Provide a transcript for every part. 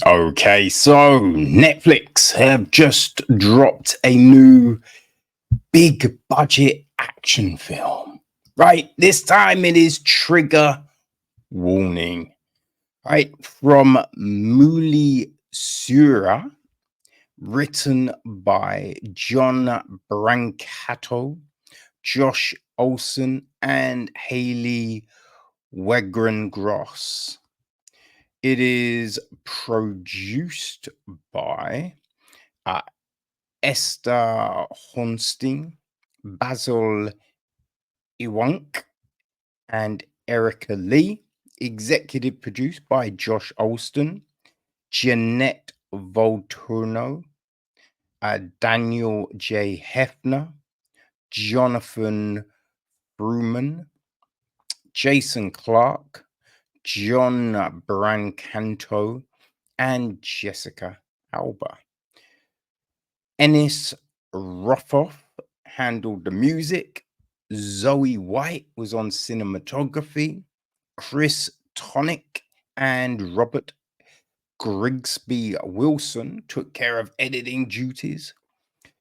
Okay, so Netflix have just dropped a new big budget action film. Right, this time it is Trigger Warning. Right, from Mouly Surya, written by John Brancato, Josh Olson, and Haley Gross. It is produced by uh, Esther Hornstein, Basil Iwank, and Erica Lee. Executive produced by Josh Olston, Jeanette Volturno, Daniel J. Hefner, Jonathan Bruman, Jason Clark, John Brancanto, and Jessica Alba. Ennis Rothoff handled the music. Zoe White was on cinematography. Chris Tonick and Robert Grigsby Wilson took care of editing duties.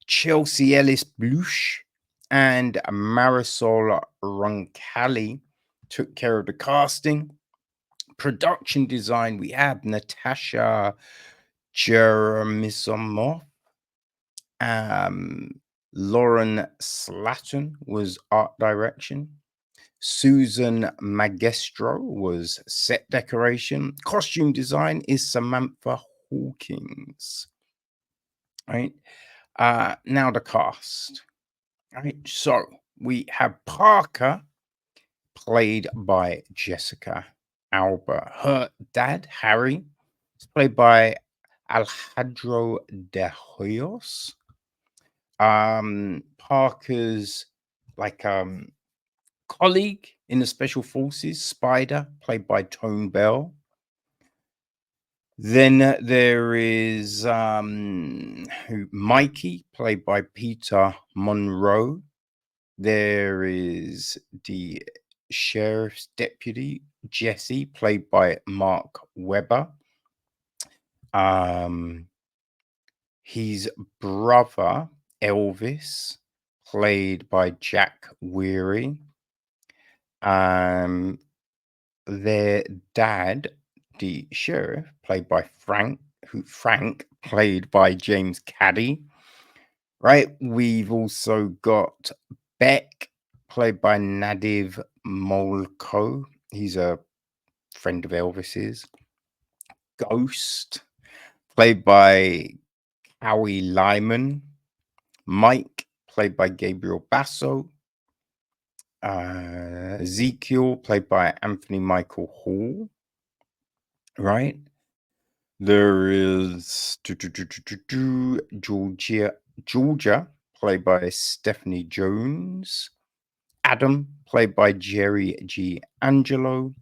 Chelsea Ellis Blush and Marisol Roncalli took care of the casting. Production design, we have Natasha Jeremisomov. Lauren Slatton was art direction. Susan Magestro was set decoration. Costume design is Samantha Hawkins. Right. Now the cast. Right. So we have Parker, played by Jessica Alba. Her dad, Harry, is played by Alejandro De Hoyos. Parker's like colleague in the special forces, Spider, played by Tone Bell. Then there is Mikey, played by Peter Monroe. There is the sheriff's deputy, Jesse, played by Mark Webber. His brother, Elvis, played by Jack Weary. Their dad, the sheriff, played by Frank, played by James Caddy. Right, we've also got Beck, played by Nadiv Molko. He's a friend of Elvis's. Ghost, played by Howie Lyman. Mike, played by Gabriel Basso. Ezekiel, played by Anthony Michael Hall. Right. There is Georgia, played by Stephanie Jones. Adam, played by Jerry G. Angelo.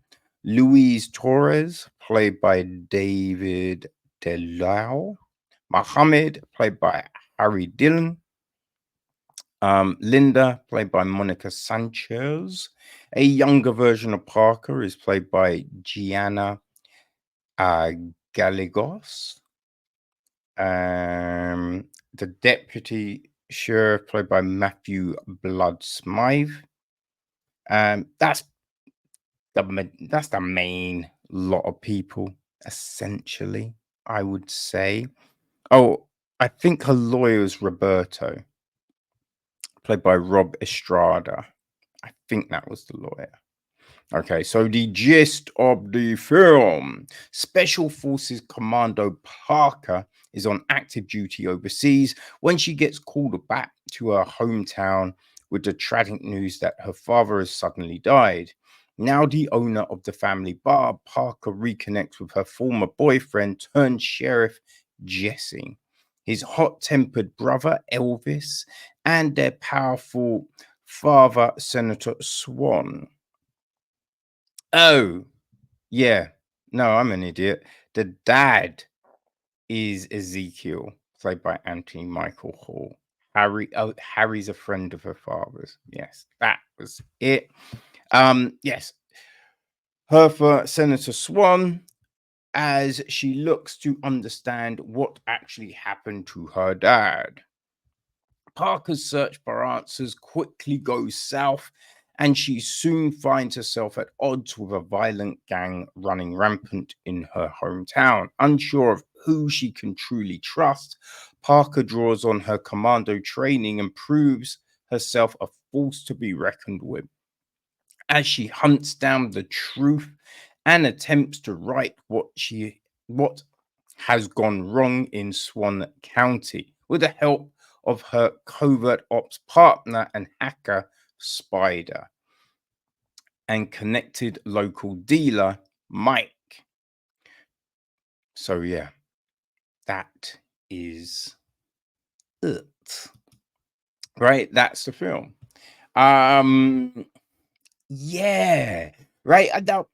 Luis Torres, played by David Delau. Mohammed, played by Harry Dillon. Linda, played by Monica Sanchez. A younger version of Parker is played by Gianna Gallegos. The deputy sheriff, played by Matthew Blood Smythe. That's the main lot of people, essentially, I would say. Oh, I think her lawyer is Roberto, played by Rob Estrada. I think that was the lawyer. Okay, so the gist of the film. Special Forces Commando Parker is on active duty overseas when she gets called back to her hometown with the tragic news that her father has suddenly died. Now the owner of the family bar, Parker reconnects with her former boyfriend turned sheriff, Jesse, his hot-tempered brother, Elvis, and their powerful father, Senator Swann. Oh, yeah. No, I'm an idiot. The dad is Ezekiel, played by Anthony Michael Hall. Harry's a friend of her father's. Yes, that was it. Yes. Her for Senator Swann. as she looks to understand what actually happened to her dad. Parker's search for answers quickly goes south, and she soon finds herself at odds with a violent gang running rampant in her hometown. Unsure of who she can truly trust, Parker draws on her commando training and proves herself a force to be reckoned with as she hunts down the truth and attempts to right what has gone wrong in Swann County with the help of her covert ops partner and hacker Spider and connected local dealer Mike. So yeah, that is it. Right? That's the film. Um yeah, right. Now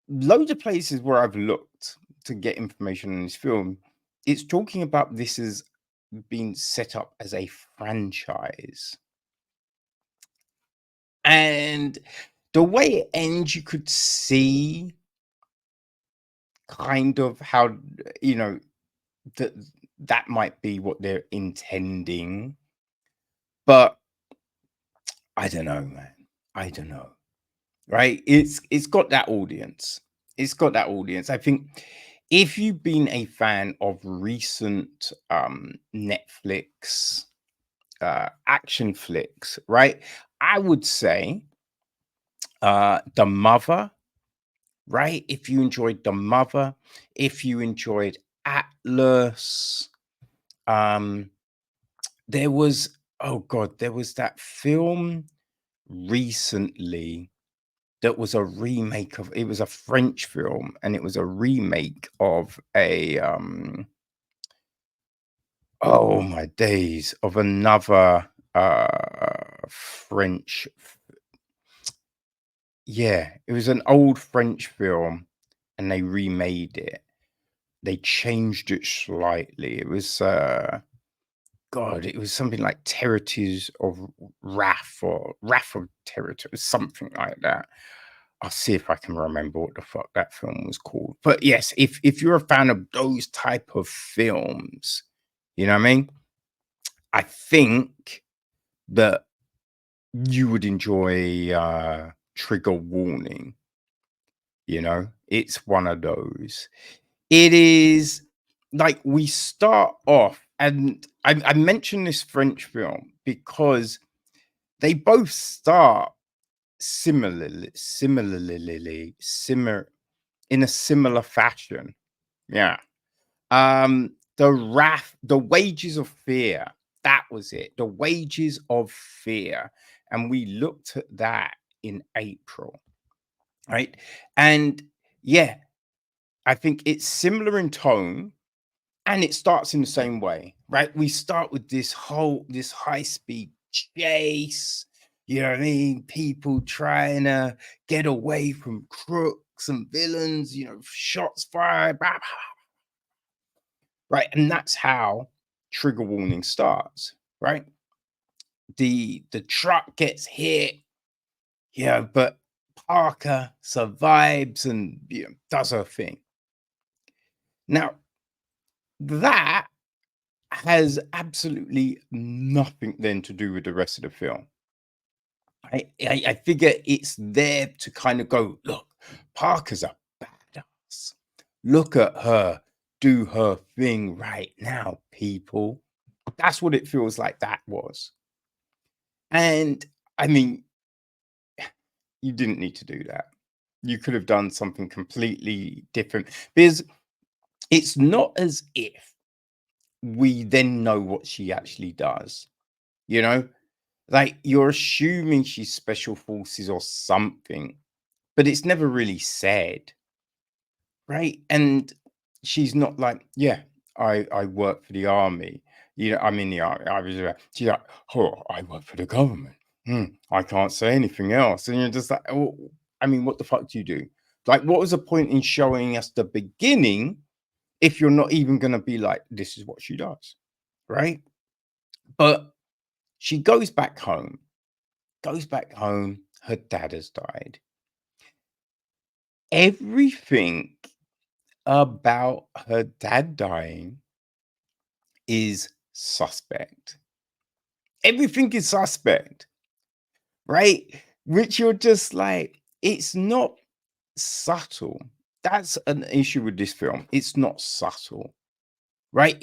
loads of places where I've looked to get information on this film, it's talking about this as being set up as a franchise. And the way it ends, you could see kind of how, you know, that that might be what they're intending. But I don't know, man. I don't know. Right? It's got that audience. It's got that audience. I think if you've been a fan of recent Netflix action flicks, right? I would say The Mother, right? If you enjoyed The Mother, if you enjoyed Atlas, um, there was oh god, there was that film recently that was a remake of it was a French film and it was a remake of a oh my days of another French yeah, it was an old French film and they remade it. They changed it slightly. It was God, it was something like Territies of Wrath or Wrath of Territories, something like that. I'll see if I can remember what the fuck that film was called. But yes, if you're a fan of those type of films, you know what I mean? I think that you would enjoy Trigger Warning, you know? It's one of those. It is like we start off, and I mentioned this French film because they both start similar in a similar fashion. Yeah. The Wages of Fear. That was it. The Wages of Fear. And we looked at that in April, right? And yeah, I think it's similar in tone and it starts in the same way, right? We start with this high speed chase, you know what I mean? People trying to get away from crooks and villains, you know, shots fired, blah, blah, right? And that's how Trigger Warning starts, right? The truck gets hit, yeah, but Parker survives and does her thing. Now that has absolutely nothing then to do with the rest of the film. I figure it's there to kind of go, look, Parker's a badass. Look at her do her thing right now, people. That's what it feels like that was. And I mean, you didn't need to do that. You could have done something completely different because it's not as if we then know what she actually does, you know? Like you're assuming she's special forces or something, but it's never really said, right? And she's not like, yeah, I work for the army. You know, I'm in the army. I was. She's like, oh, I work for the government. I can't say anything else. And you're just like, oh, I mean, what the fuck do you do? Like, what was the point in showing us the beginning if you're not even gonna be like, this is what she does, right? But she goes back home. Goes back home. Her dad has died. Everything. about her dad dying is suspect. Everything is suspect, right? Which you're just like, it's not subtle. That's an issue with this film. It's not subtle, right?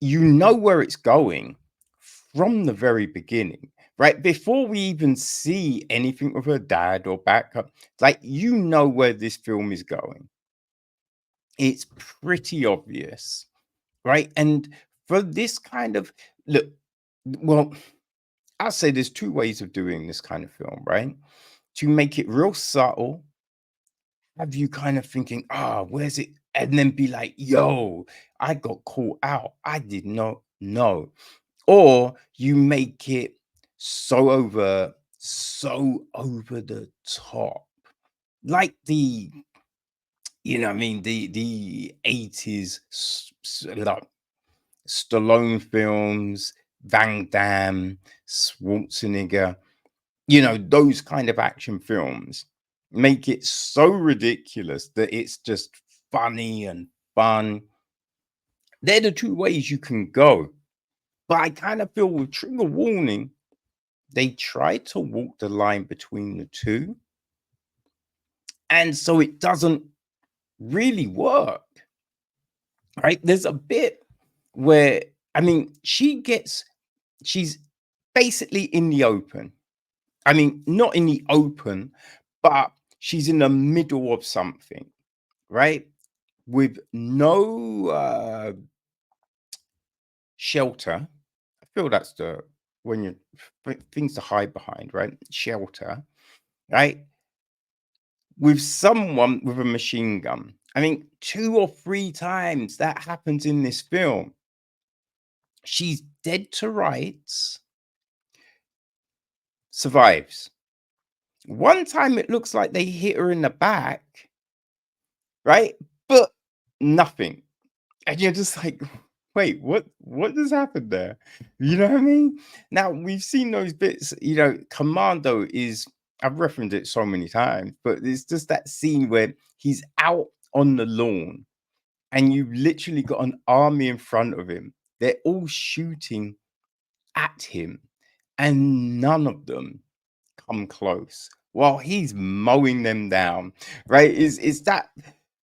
You know where it's going from the very beginning, right? Before we even see anything with her dad or backup, like you know where this film is going. It's pretty obvious, right? And for this kind of look, well, I'll say there's two ways of doing this kind of film, right? To make it real subtle, have you kind of thinking, ah, where's it? And then be like, yo, I got caught out. I did not know. Or you make it so over the top. Like the, you know, what I mean, the 80s like Stallone films, Van Damme, Schwarzenegger, you know, those kind of action films make it so ridiculous that it's just funny and fun. They're the two ways you can go. But I kind of feel with Trigger Warning, they try to walk the line between the two. And so it doesn't really work. Right? There's a bit where, I mean, she's basically in the open. I mean, not in the open, but she's in the middle of something, right? With no shelter. I feel that's the when you things to hide behind, right? Shelter, right? With someone with a machine gun. I mean, 2 or 3 times that happens in this film. She's dead to rights, survives. One time it looks like they hit her in the back, right? But nothing. And you're just like, wait, what just happened there? You know what I mean? Now we've seen those bits, you know, Commando is I've referenced it so many times, but it's just that scene where he's out on the lawn and you've literally got an army in front of him. They're all shooting at him, and none of them come close while he's mowing them down, right? Is that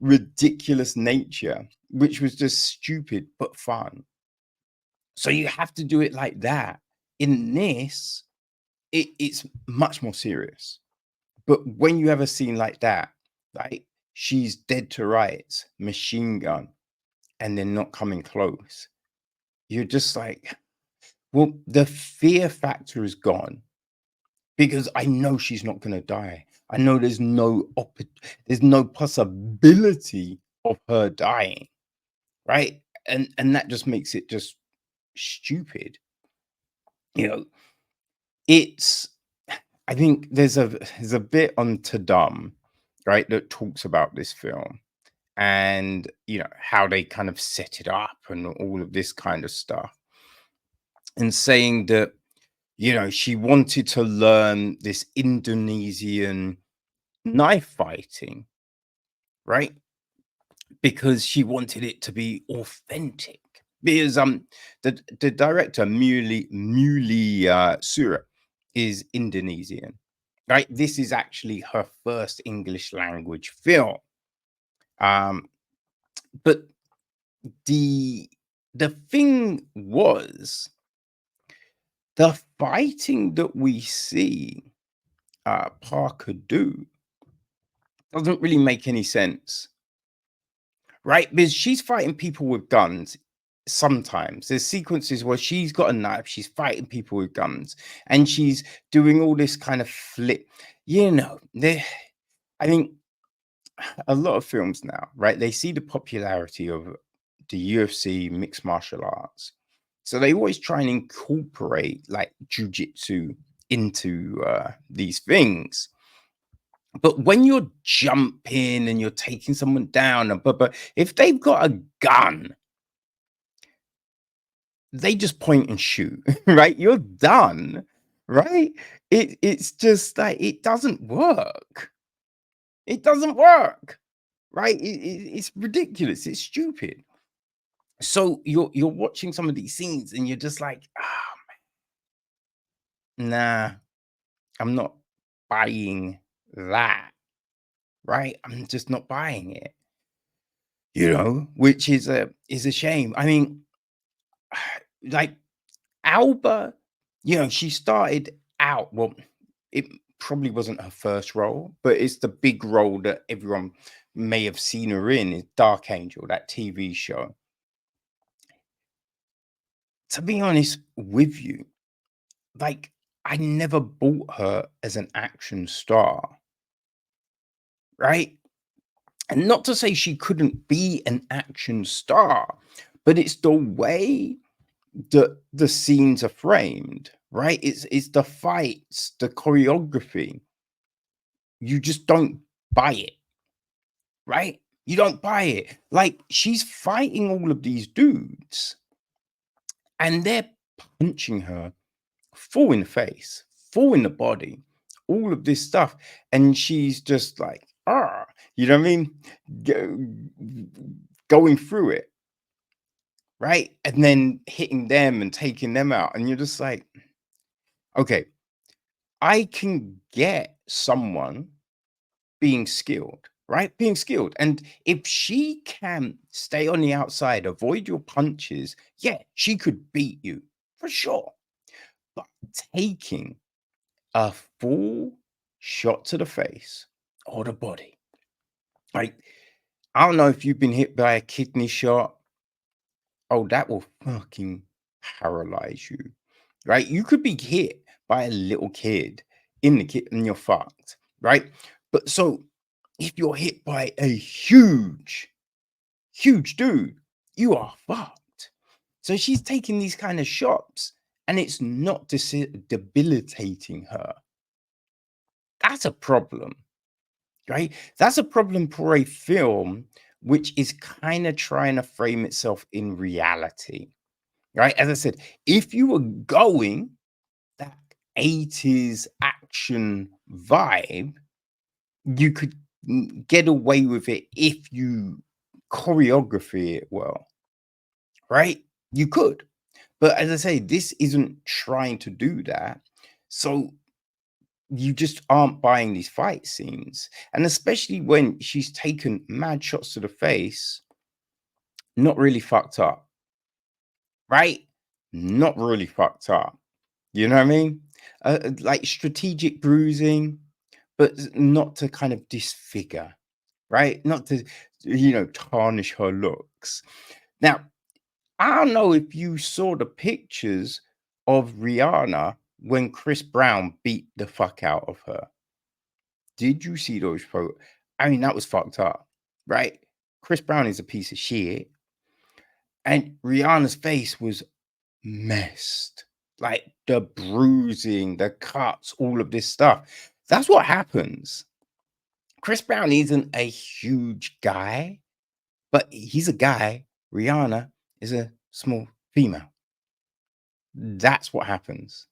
ridiculous nature, which was just stupid but fun. So you have to do it like that. In this, it's much more serious. But when you have a scene like that, like she's dead to rights, machine gun, and they're not coming close, you're just like, well, the fear factor is gone because I know she's not going to die. I know there's no possibility of her dying, right? And that just makes it just stupid. You know, it's I think there's a bit on Tadam, right, that talks about this film and you know how they kind of set it up and all of this kind of stuff. And saying that, you know, she wanted to learn this Indonesian knife fighting, right? Because she wanted it to be authentic. Because the director Mouly Surya is Indonesian, right? This is actually her first English language film. Um, but the the thing was the fighting that we see Parker do doesn't really make any sense, right? Because she's fighting people with guns. Sometimes there's sequences where she's got a knife, she's fighting people with guns, and she's doing all this kind of flip. You know, I think a lot of films now, right? They see the popularity of the UFC, mixed martial arts, so they always try and incorporate like jujitsu into these things. But when you're jumping and you're taking someone down, but if they've got a gun, they just point and shoot, right? You're done, right? It's just like it doesn't work. It doesn't work, right? It's ridiculous. It's stupid. So you're watching some of these scenes and you're just like, ah, nah, I'm not buying that, right? I'm just not buying it, which is a shame. I mean, like Alba, she started out, well, it probably wasn't her first role, but it's the big role that everyone may have seen her in, is Dark Angel, that TV show. To be honest with you, like, I never bought her as an action star, right? And not to say she couldn't be an action star, but it's the way that the scenes are framed, right? It's the fights, the choreography. You just don't buy it, right? You don't buy it. Like, she's fighting all of these dudes and they're punching her full in the face, full in the body, all of this stuff. And she's just like, you know what I mean? Go, going through it, right? And then hitting them and taking them out. And you're just like, okay, I can get someone being skilled, right? Being skilled. And if she can stay on the outside, avoid your punches, yeah, she could beat you for sure. But taking a full shot to the face or the body, like, I don't know if you've been hit by a kidney shot. Oh, that will fucking paralyze you, right? You could be hit by a little kid in the kid and you're fucked, right? But so if you're hit by a huge dude, you are fucked. So she's taking these kind of shots and it's not debilitating her. That's a problem, right? That's a problem for a film which is kind of trying to frame itself in reality, right? As I said, if you were going that 80s action vibe, you could get away with it if you choreography it well, right? You could. But as I say, this isn't trying to do that. So you just aren't buying these fight scenes. And especially when she's taken mad shots to the face, not really fucked up, right? Not really fucked up. You know what I mean? Like strategic bruising, but not to kind of disfigure, right? Not to, tarnish her looks. Now, I don't know if you saw the pictures of Rihanna when Chris Brown beat the fuck out of her. Did you see those photos? I mean, that was fucked up, right? Chris Brown is a piece of shit. And Rihanna's face was messed. Like the bruising, the cuts, all of this stuff. That's what happens. Chris Brown isn't a huge guy, but he's a guy. Rihanna is a small female. That's what happens,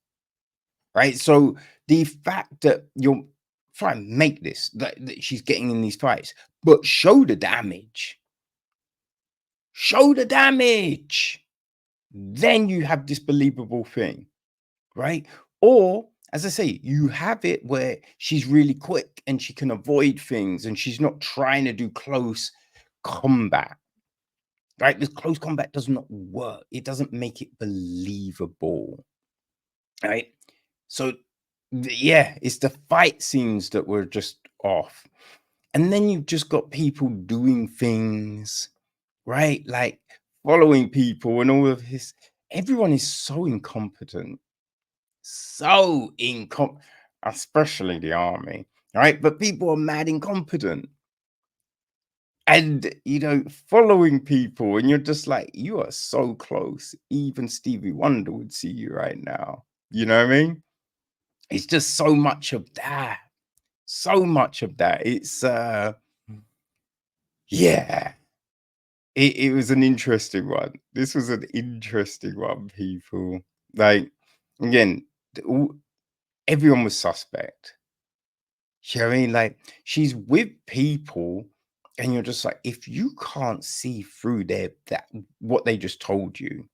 right? So the fact that you're trying to make this, that she's getting in these fights, but show the damage. Show the damage. Then you have this believable thing, right? Or, as I say, you have it where she's really quick and she can avoid things and she's not trying to do close combat, right? This close combat does not work. It doesn't make it believable, right? So, yeah, it's the fight scenes that were just off. And then you've just got people doing things, right? Like following people and all of this. Everyone is so incompetent. So incompetent, especially the army, right? But people are mad incompetent. And, following people, and you're just like, you are so close. Even Stevie Wonder would see you right now. You know what I mean? It's just so much of that. So much of that. It's yeah. It was an interesting one. This was an interesting one, people. Like, again, everyone was suspect. You know what I mean? Like, she's with people And you're just like, if you can't see through that what they just told you,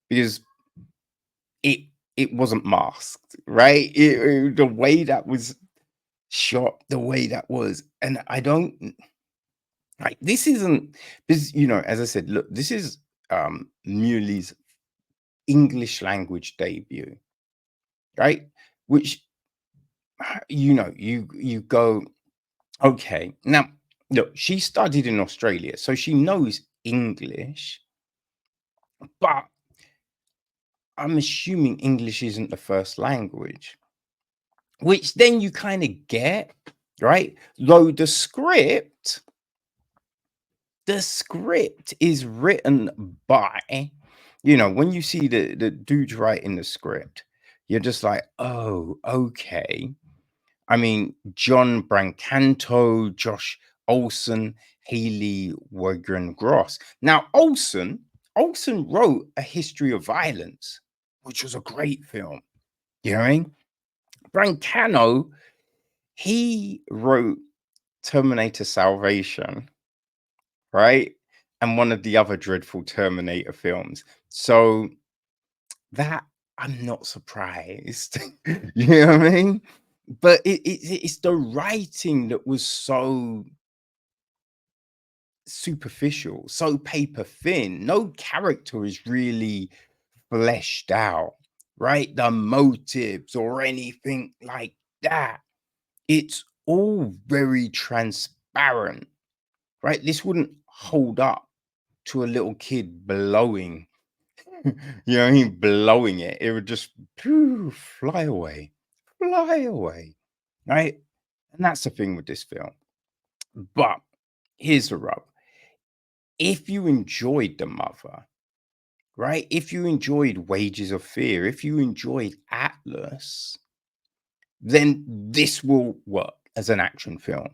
because it it wasn't masked, right? The way that was shot, the way that was, and I don't like this isn't this, as I said, look, this is Muley's English language debut, right? Which you go, okay. Now, look, she studied in Australia, so she knows English, but I'm assuming English isn't the first language, which then you kind of get, right? Though the script is written by, when you see the dudes writing the script, you're just like, oh, okay. I mean, John Brancato, Josh Olson, Haley Gross. Now, Olson wrote A History of Violence, which was a great film. You know what I mean? Brancato, he wrote Terminator Salvation, right? And one of the other dreadful Terminator films. So that I'm not surprised. You know what I mean? But it's the writing that was so superficial, so paper thin. No character is really fleshed out, right? The motives or anything like that. It's all very transparent, right? This wouldn't hold up to a little kid blowing, you know what I mean? Blowing it. It would just fly away, right? And that's the thing with this film. But here's the rub. If you enjoyed The Mother, right? If you enjoyed Wages of Fear, if you enjoyed Atlas, then this will work as an action film,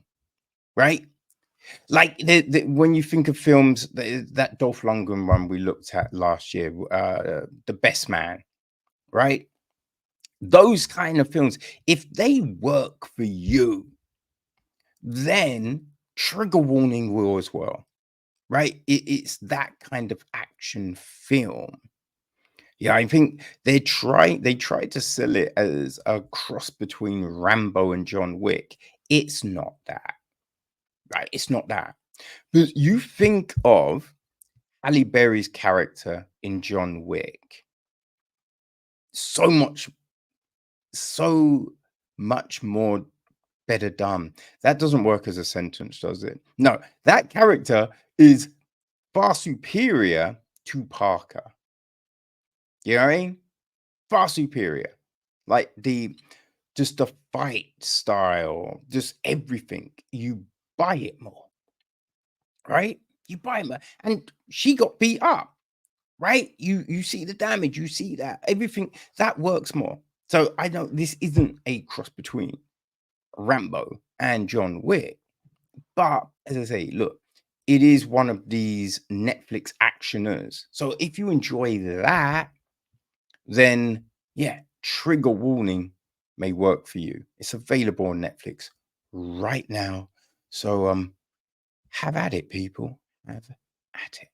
right? Like when you think of films, that Dolph Lundgren one we looked at last year, The Best Man, right? Those kind of films, if they work for you, then Trigger Warning will as well, right? It's that kind of action film. Yeah, I think they tried to sell it as a cross between Rambo and John Wick. It's not that, right? It's not that. But you think of Halle Berry's character in John Wick, so much, so much more better done. That doesn't work as a sentence, does it? No, that character is far superior to Parker. You know what I mean? Far superior. Like just the fight style, just everything. You buy it more, right? You buy it more. And she got beat up, right? You see the damage, you see that everything that works more. So I know this isn't a cross between Rambo and John Wick, but as I say, look, it is one of these Netflix actioners. So if you enjoy that, then yeah, Trigger Warning may work for you. It's available on Netflix right now. So have at it, people. Have at it.